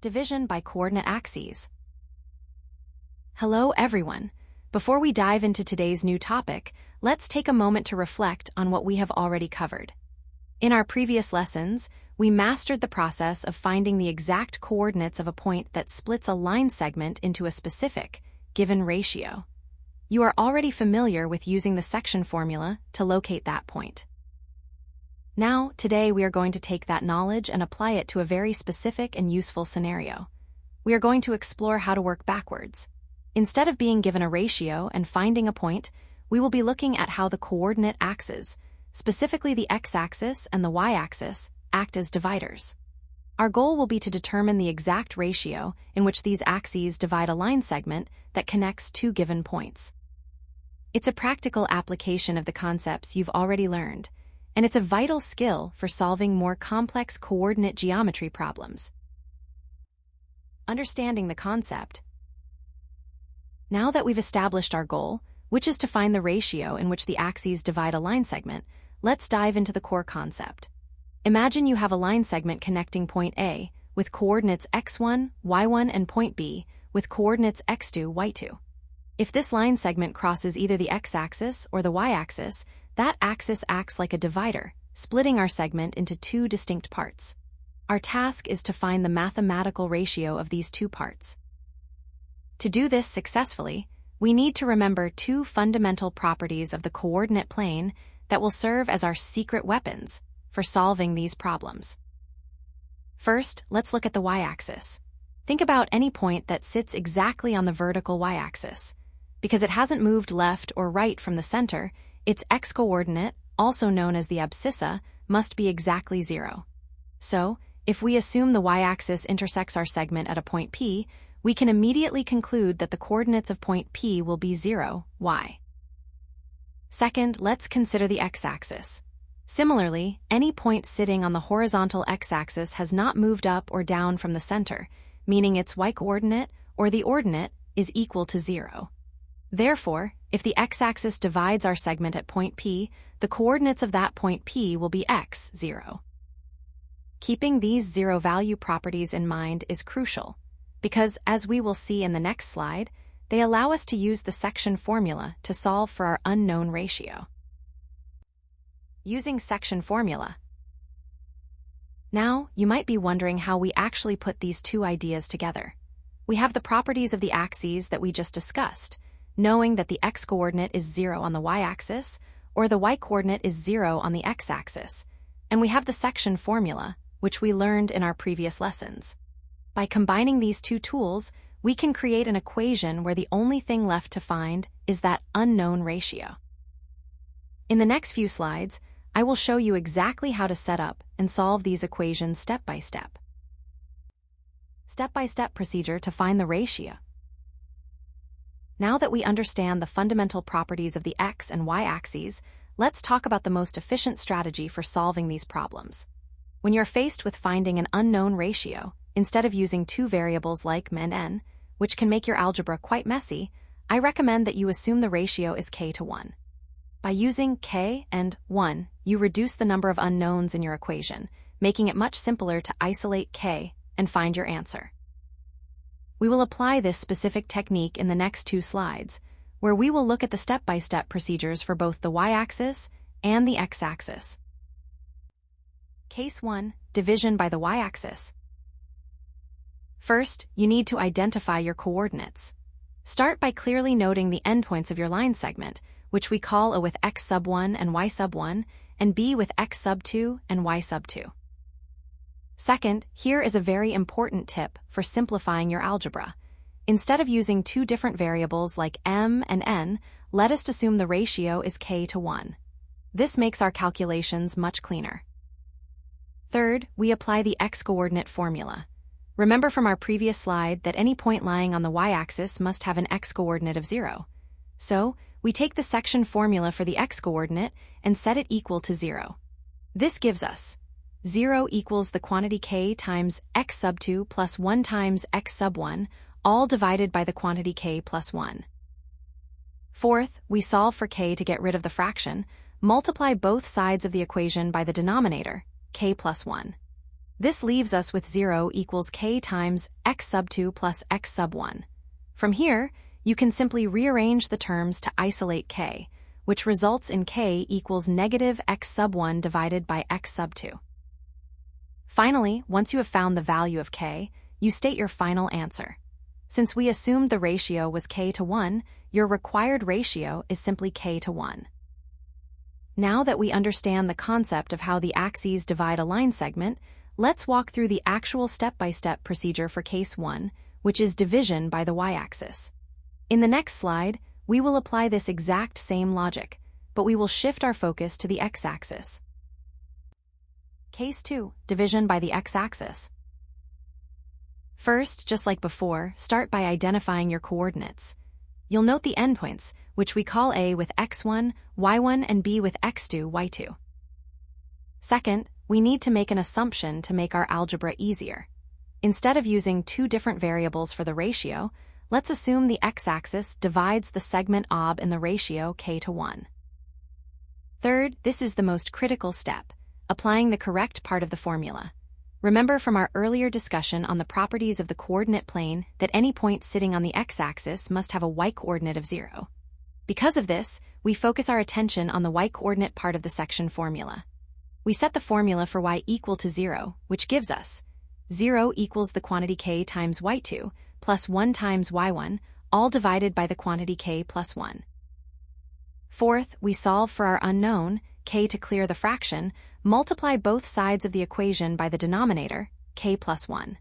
Division by coordinate axes. Hello everyone. Before we dive into today's new topic, let's take a moment to reflect on what we have already covered. In our previous lessons, we mastered the process of finding the exact coordinates of a point that splits a line segment into a specific, given ratio. You are already familiar with using the section formula to locate that point. Now, today we are going to take that knowledge and apply it to a very specific and useful scenario. We are going to explore how to work backwards. Instead of being given a ratio and finding a point, we will be looking at how the coordinate axes, specifically the x-axis and the y-axis, act as dividers. Our goal will be to determine the exact ratio in which these axes divide a line segment that connects two given points. It's a practical application of the concepts you've already learned, and it's a vital skill for solving more complex coordinate geometry problems. Understanding the concept. Now that we've established our goal, which is to find the ratio in which the axes divide a line segment, let's dive into the core concept. Imagine you have a line segment connecting point A with coordinates x1, y1, and point B with coordinates x2, y2. If this line segment crosses either the x-axis or the y-axis, that axis acts like a divider, splitting our segment into two distinct parts. Our task is to find the mathematical ratio of these two parts. To do this successfully, we need to remember two fundamental properties of the coordinate plane that will serve as our secret weapons for solving these problems. First, let's look at the y-axis. Think about any point that sits exactly on the vertical y-axis. Because it hasn't moved left or right from the center, its x-coordinate, also known as the abscissa, must be exactly 0. So, if we assume the y-axis intersects our segment at a point P, we can immediately conclude that the coordinates of point P will be 0, y. Second, let's consider the x-axis. Similarly, any point sitting on the horizontal x-axis has not moved up or down from the center, meaning its y-coordinate, or the ordinate, is equal to 0. Therefore, if the x-axis divides our segment at point P, the coordinates of that point P will be x, 0. Keeping these zero-value properties in mind is crucial, because, as we will see in the next slide, they allow us to use the section formula to solve for our unknown ratio. Using section formula. Now, you might be wondering how we actually put these two ideas together. We have the properties of the axes that we just discussed, knowing that the x-coordinate is 0 on the y-axis, or the y-coordinate is 0 on the x-axis, and we have the section formula, which we learned in our previous lessons. By combining these two tools, we can create an equation where the only thing left to find is that unknown ratio. In the next few slides, I will show you exactly how to set up and solve these equations step by step. Step-by-step procedure to find the ratio. Now that we understand the fundamental properties of the x and y axes, let's talk about the most efficient strategy for solving these problems. When you're faced with finding an unknown ratio, instead of using two variables like m and n, which can make your algebra quite messy, I recommend that you assume the ratio is k to 1. By using k and 1, you reduce the number of unknowns in your equation, making it much simpler to isolate k and find your answer. We will apply this specific technique in the next two slides, where we will look at the step-by-step procedures for both the y-axis and the x-axis. Case 1. Division by the y-axis. First, you need to identify your coordinates. Start by clearly noting the endpoints of your line segment, which we call A with x sub 1 and y sub 1, and B with x sub 2 and y sub 2. Second, here is a very important tip for simplifying your algebra. Instead of using two different variables like m and n, let us assume the ratio is k to 1. This makes our calculations much cleaner. Third, we apply the x-coordinate formula. Remember from our previous slide that any point lying on the y-axis must have an x-coordinate of 0. So, we take the section formula for the x-coordinate and set it equal to 0. This gives us 0 equals the quantity k times x sub 2 plus 1 times x sub 1, all divided by the quantity k plus 1. Fourth, we solve for k to get rid of the fraction, multiply both sides of the equation by the denominator, k plus 1. This leaves us with 0 equals k times x sub 2 plus x sub 1. From here, you can simply rearrange the terms to isolate k, which results in k equals negative x sub 1 divided by x sub 2. Finally, once you have found the value of k, you state your final answer. Since we assumed the ratio was k to 1, your required ratio is simply k to 1. Now that we understand the concept of how the axes divide a line segment, let's walk through the actual step-by-step procedure for case 1, which is division by the y-axis. In the next slide, we will apply this exact same logic, but we will shift our focus to the x-axis. Case 2, division by the x-axis. First, just like before, start by identifying your coordinates. You'll note the endpoints, which we call A with x1, y1, and B with x2, y2. Second, we need to make an assumption to make our algebra easier. Instead of using two different variables for the ratio, let's assume the x-axis divides the segment OB in the ratio k to 1. Third, this is the most critical step, applying the correct part of the formula. Remember from our earlier discussion on the properties of the coordinate plane that any point sitting on the x-axis must have a y-coordinate of 0. Because of this, we focus our attention on the y-coordinate part of the section formula. We set the formula for y equal to 0, which gives us 0 equals the quantity k times y2 plus 1 times y1, all divided by the quantity k plus 1. Fourth, we solve for our unknown, k to clear the fraction, multiply both sides of the equation by the denominator, k plus 1.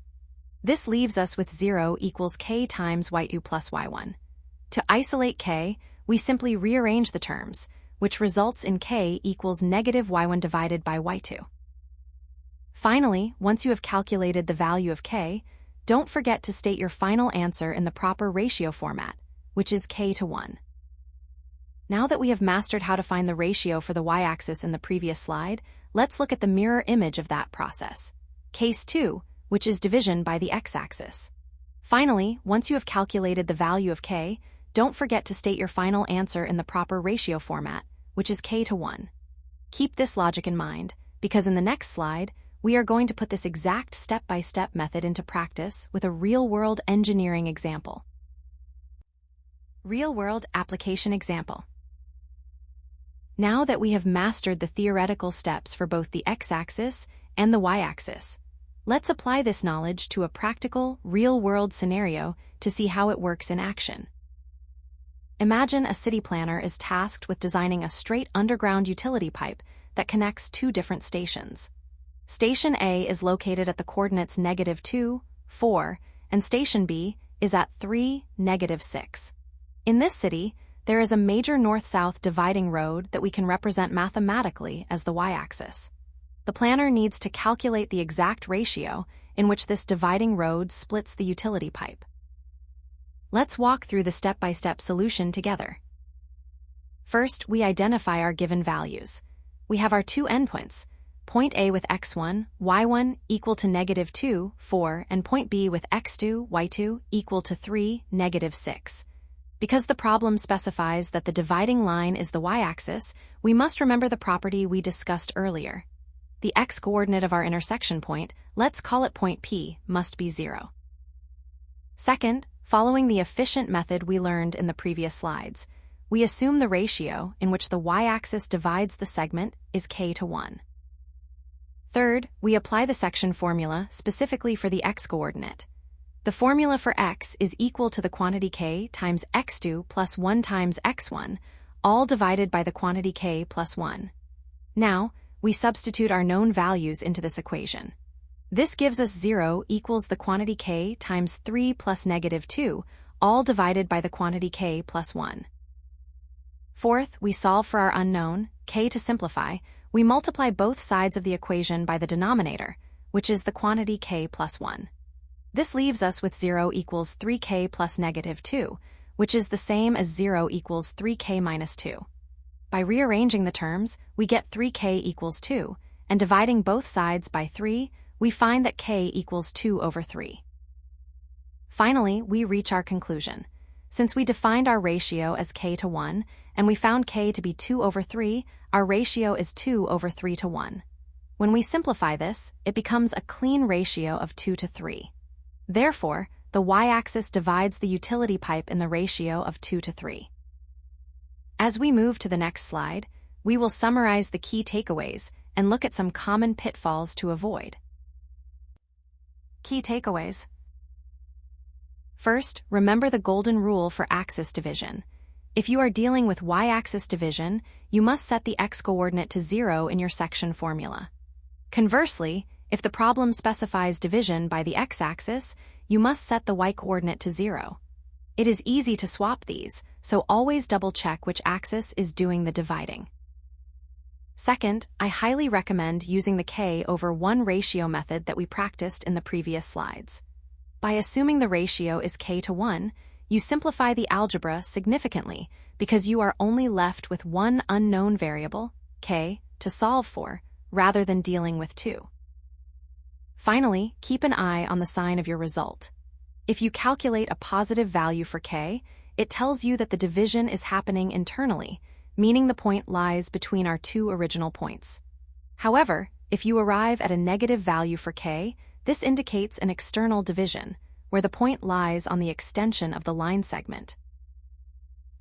This leaves us with 0 equals k times y2 plus y1. To isolate k, we simply rearrange the terms, which results in k equals negative y1 divided by y2. Finally, once you have calculated the value of k, don't forget to state your final answer in the proper ratio format, which is k to 1. Now that we have mastered how to find the ratio for the y-axis in the previous slide, let's look at the mirror image of that process. Case 2, which is division by the x-axis. Finally, once you have calculated the value of k, don't forget to state your final answer in the proper ratio format, which is k to 1. Keep this logic in mind, because in the next slide, we are going to put this exact step-by-step method into practice with a real-world engineering example. Real-world application example. Now that we have mastered the theoretical steps for both the x-axis and the y-axis, let's apply this knowledge to a practical, real-world scenario to see how it works in action. Imagine a city planner is tasked with designing a straight underground utility pipe that connects two different stations. Station A is located at the coordinates -2, 4, and Station B is at 3, -6. In this city, there is a major north-south dividing road that we can represent mathematically as the y-axis. The planner needs to calculate the exact ratio in which this dividing road splits the utility pipe. Let's walk through the step-by-step solution together. First, we identify our given values. We have our two endpoints, point A with x1, y1 equal to -2, 4, and point B with x2, y2 equal to 3, -6. Because the problem specifies that the dividing line is the y-axis, we must remember the property we discussed earlier. The x-coordinate of our intersection point, let's call it point P, must be 0. Second, following the efficient method we learned in the previous slides, we assume the ratio in which the y-axis divides the segment is k to 1. Third, we apply the section formula specifically for the x-coordinate. The formula for x is equal to the quantity k times x2 plus 1 times x1, all divided by the quantity k plus 1. Now, we substitute our known values into this equation. This gives us 0 equals the quantity k times 3 plus -2, all divided by the quantity k plus 1. Fourth, we solve for our unknown, k to simplify. We multiply both sides of the equation by the denominator, which is the quantity k plus 1. This leaves us with 0 equals 3k plus -2, which is the same as 0 equals 3k minus 2. By rearranging the terms, we get 3k equals 2, and dividing both sides by 3, we find that k equals 2 over 3. Finally, we reach our conclusion. Since we defined our ratio as k to 1, and we found k to be 2 over 3, our ratio is 2 over 3 to 1. When we simplify this, it becomes a clean ratio of 2 to 3. Therefore, the y-axis divides the utility pipe in the ratio of 2 to 3. As we move to the next slide, we will summarize the key takeaways and look at some common pitfalls to avoid. Key takeaways. First, remember the golden rule for axis division. If you are dealing with y-axis division, you must set the x-coordinate to 0 in your section formula. Conversely, if the problem specifies division by the x-axis, you must set the y-coordinate to 0. It is easy to swap these, so always double-check which axis is doing the dividing. Second, I highly recommend using the k/1 ratio method that we practiced in the previous slides. By assuming the ratio is k/1, you simplify the algebra significantly because you are only left with one unknown variable, k, to solve for, rather than dealing with two. Finally, keep an eye on the sign of your result. If you calculate a positive value for k, it tells you that the division is happening internally, meaning the point lies between our two original points. However, if you arrive at a negative value for k, this indicates an external division, where the point lies on the extension of the line segment.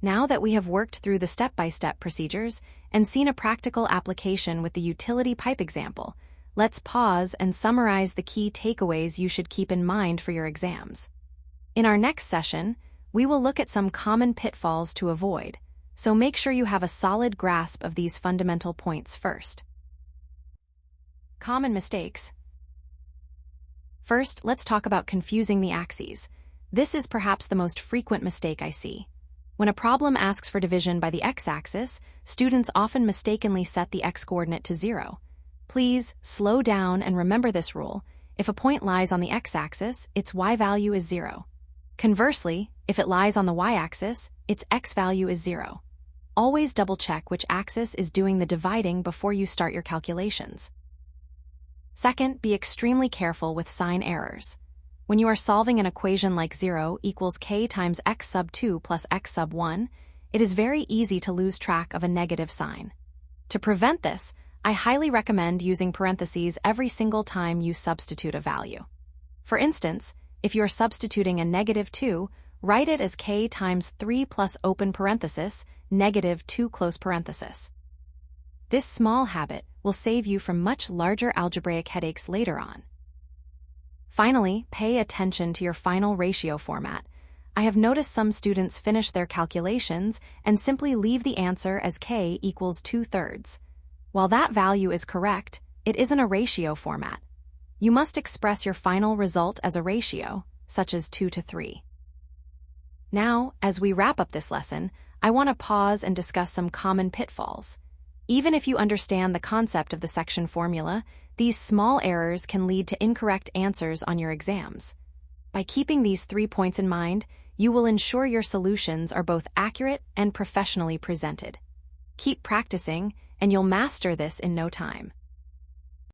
Now that we have worked through the step-by-step procedures and seen a practical application with the utility pipe example, let's pause and summarize the key takeaways you should keep in mind for your exams. In our next session, we will look at some common pitfalls to avoid, so make sure you have a solid grasp of these fundamental points first. Common mistakes. First, let's talk about confusing the axes. This is perhaps the most frequent mistake I see. When a problem asks for division by the x-axis, students often mistakenly set the x-coordinate to 0. Please slow down and remember this rule. If a point lies on the x-axis, its y value is 0. Conversely, if it lies on the y-axis, its x value is 0. Always double-check which axis is doing the dividing before you start your calculations. Second, be extremely careful with sign errors. When you are solving an equation like 0 equals k times x sub 2 plus x sub 1, it is very easy to lose track of a negative sign. To prevent this, I highly recommend using parentheses every single time you substitute a value. For instance, if you are substituting a negative 2, write it as k times 3 plus open parenthesis, negative 2 close parenthesis. This small habit will save you from much larger algebraic headaches later on. Finally, pay attention to your final ratio format. I have noticed some students finish their calculations and simply leave the answer as k equals 2/3. While that value is correct, it isn't a ratio format. You must express your final result as a ratio, such as 2 to 3. Now, as we wrap up this lesson, I want to pause and discuss some common pitfalls. Even if you understand the concept of the section formula, these small errors can lead to incorrect answers on your exams. By keeping these 3 points in mind, you will ensure your solutions are both accurate and professionally presented. Keep practicing, and you'll master this in no time.